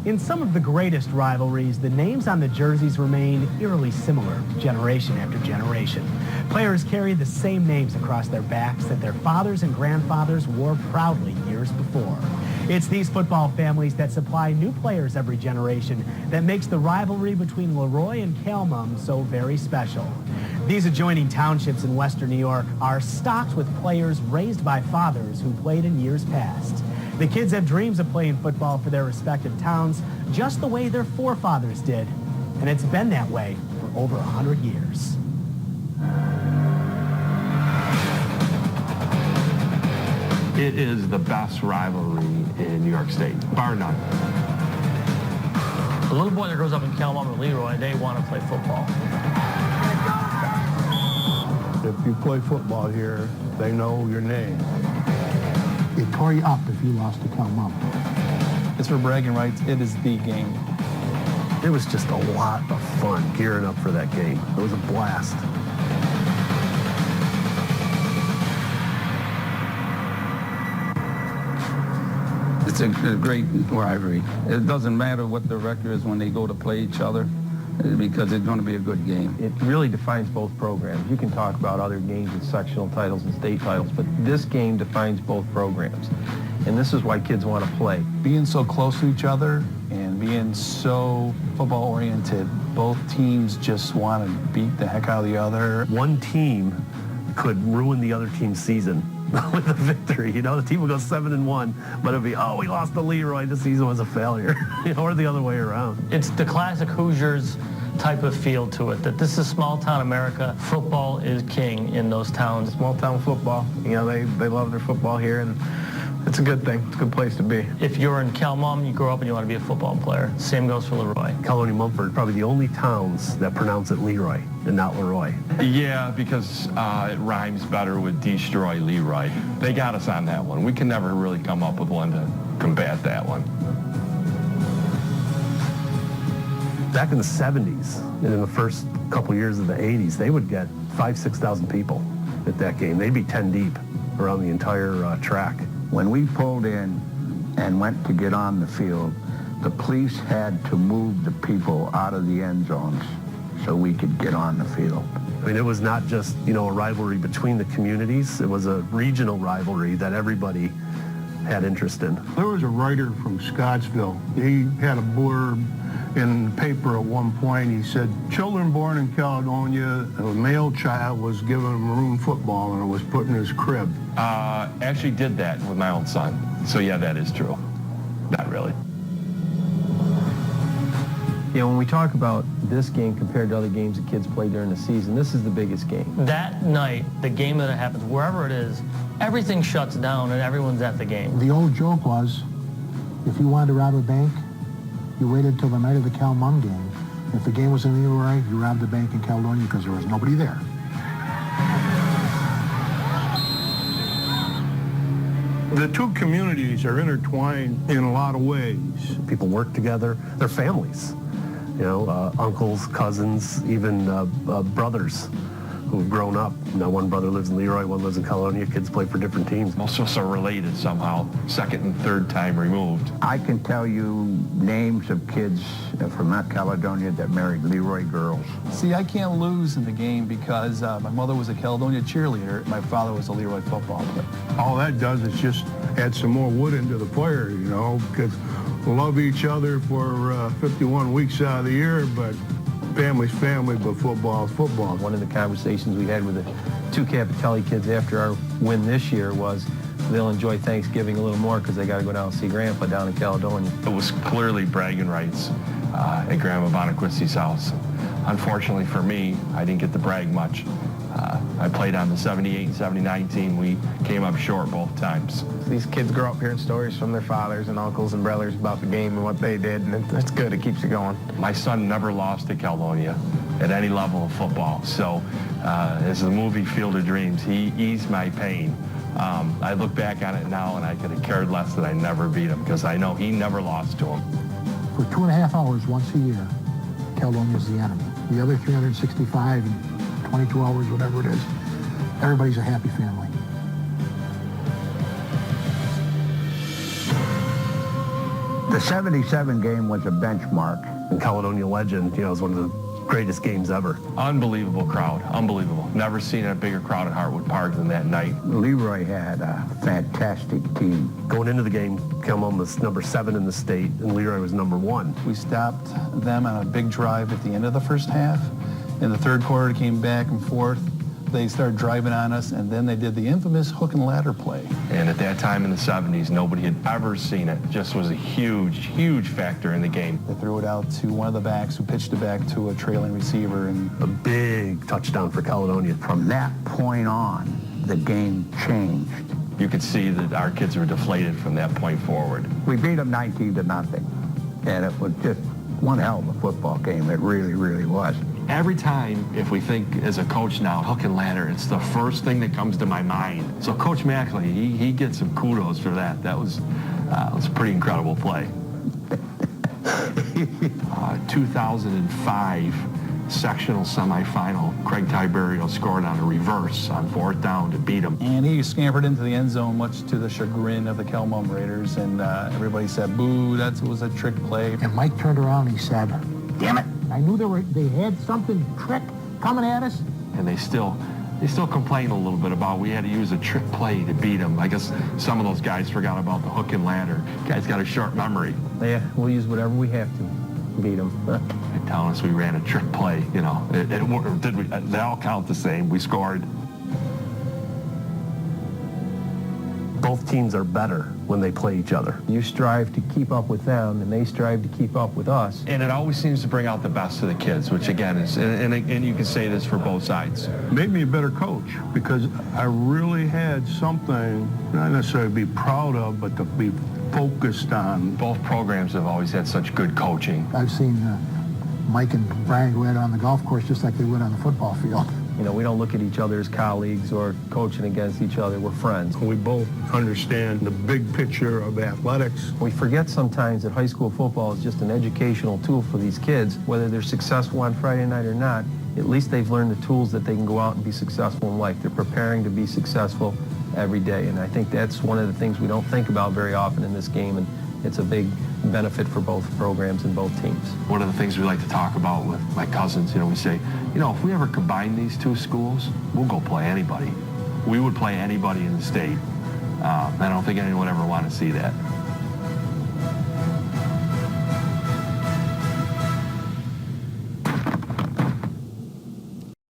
In some of the greatest rivalries, the names on the jerseys remain eerily similar generation after generation. Players carry the same names across their backs that their fathers and grandfathers wore proudly years before. It's these football families that supply new players every generation that makes the rivalry between LeRoy and Calmum so very special. These adjoining townships in western New York are stocked with players raised by fathers who played in years past. The kids have dreams of playing football for their respective towns just the way their forefathers did. And it's been that way for over 100 years. It is the best rivalry in New York State, bar none. The little boy that grows up in Calmum or LeRoy, they want to play football. If you play football here, they know your name. It tore you up if you lost to Calmum. It's for bragging rights. It is the game. It was just a lot of fun gearing up for that game. It was a blast. It's a great rivalry. It doesn't matter what the record is when they go to play each other, because it's going to be a good game. It really defines both programs. You can talk about other games and sectional titles and state titles, but this game defines both programs. And this is why kids want to play. Being so close to each other and being so football-oriented, both teams just want to beat the heck out of the other. One team could ruin the other team's season with a victory. You know, the team would go 7-1, but it'd be, oh, we lost to LeRoy. The season was a failure. Or the other way around. It's the classic Hoosiers type of feel to it, that this is small-town America. Football is king in those towns. Small-town football. You know, they love their football here, and it's a good thing. It's a good place to be. If you're in Calmum, you grow up and you want to be a football player. Same goes for LeRoy. Caledonia, Mumford, probably the only towns that pronounce it LeRoy and not LeRoy. Yeah, because it rhymes better with destroy Leroy. They got us on that one. We can never really come up with one to combat that one. Back in the 70s and in the first couple years of the 80s, they would get 5,000 to 6,000 people at that game. They'd be 10 deep around the entire track. When we pulled in and went to get on the field, the police had to move the people out of the end zones so we could get on the field. I mean, it was not just, you know, a rivalry between the communities. It was a regional rivalry that everybody had interest in. There was a writer from Scottsville. He had a blurb in the paper at one point. He said, children born in Caledonia, a male child was given a maroon football and it was put in his crib. Actually did that with my own son. So yeah, that is true. Not really. You know, when we talk about this game compared to other games that kids play during the season, this is the biggest game. That night, the game that happens, wherever it is, everything shuts down and everyone's at the game. The old joke was, if you wanted to rob a bank, you waited till the night of the Calmum game. If the game was in LeRoy, you robbed the bank in Caledonia because there was nobody there. The two communities are intertwined in a lot of ways. People work together. They're families. You know, uncles, cousins, even brothers who've grown up. Now, one brother lives in LeRoy, one lives in Caledonia. Kids play for different teams. Most of us are related somehow, second and third time removed. I can tell you names of kids from that Caledonia that married LeRoy girls. See, I can't lose in the game because my mother was a Caledonia cheerleader. My father was a LeRoy football player. All that does is just add some more wood into the fire, you know, because we love each other for 51 weeks out of the year, but family's family, but football's football. One of the conversations we had with the two Capitelli kids after our win this year was they'll enjoy Thanksgiving a little more because they got to go down and see Grandpa down in Caledonia. It was clearly bragging rights at Grandma Bonaquisti's house. Unfortunately for me, I didn't get to brag much. I played on the 78 and 79 team. We came up short both times. These kids grow up hearing stories from their fathers and uncles and brothers about the game and what they did, and it's good. It keeps you going. My son never lost to Caledonia at any level of football. So as the movie Field of Dreams, he eased my pain. I look back on it now and I could have cared less that I never beat him because I know he never lost to him. For 2.5 hours once a year, Caledonia's the enemy. The other 365 and 22 hours, whatever it is, everybody's a happy family. The 77 game was a benchmark. And Caledonia legend, you know, it was one of the greatest games ever. Unbelievable crowd, unbelievable. Never seen a bigger crowd at Hartwood Park than that night. LeRoy had a fantastic team. Going into the game, Kelmon was number 7 in the state, and LeRoy was number 1. We stopped them on a big drive at the end of the first half. In the third quarter, came back and forth. They started driving on us, and then they did the infamous hook and ladder play. And at that time in the 70s, nobody had ever seen it. Just was a huge, huge factor in the game. They threw it out to one of the backs who pitched it back to a trailing receiver. And a big touchdown for Caledonia. From that point on, the game changed. You could see that our kids were deflated from that point forward. We beat them 19-0, and it was just one hell of a football game. It really, really was. Every time, if we think as a coach now, hook and ladder, it's the first thing that comes to my mind. So Coach Mackley, he gets some kudos for that. That was a pretty incredible play. 2005 sectional semifinal, Craig Tiberio scored on a reverse on 4th down to beat him. And he scampered into the end zone, much to the chagrin of the Kelmon Raiders, and everybody said, boo, that was a trick play. And Mike turned around and he said, damn it, I knew they had something trick coming at us. And they still complain a little bit about we had to use a trick play to beat them. I guess some of those guys forgot about the hook and ladder. Guys got a short memory. Yeah, we'll use whatever we have to beat them. They're telling us we ran a trick play, you know. Did we? They all count the same. We scored. Both teams are better when they play each other. You strive to keep up with them, and they strive to keep up with us. And it always seems to bring out the best of the kids, which again is, and you can say this for both sides. Made me a better coach because I really had something, not necessarily to be proud of, but to be focused on. Both programs have always had such good coaching. I've seen Mike and Brian go out on the golf course just like they would on the football field. You know, we don't look at each other as colleagues or coaching against each other. We're friends. We both understand the big picture of athletics. We forget sometimes that high school football is just an educational tool for these kids. Whether they're successful on Friday night or not, at least they've learned the tools that they can go out and be successful in life. They're preparing to be successful every day. And I think that's one of the things we don't think about very often in this game. And it's a big benefit for both programs and both teams. One of the things we like to talk about with my cousins, you know, we say, you know, if we ever combine these two schools, we'll go play anybody. We would play anybody in the state. I don't think anyone would ever want to see that.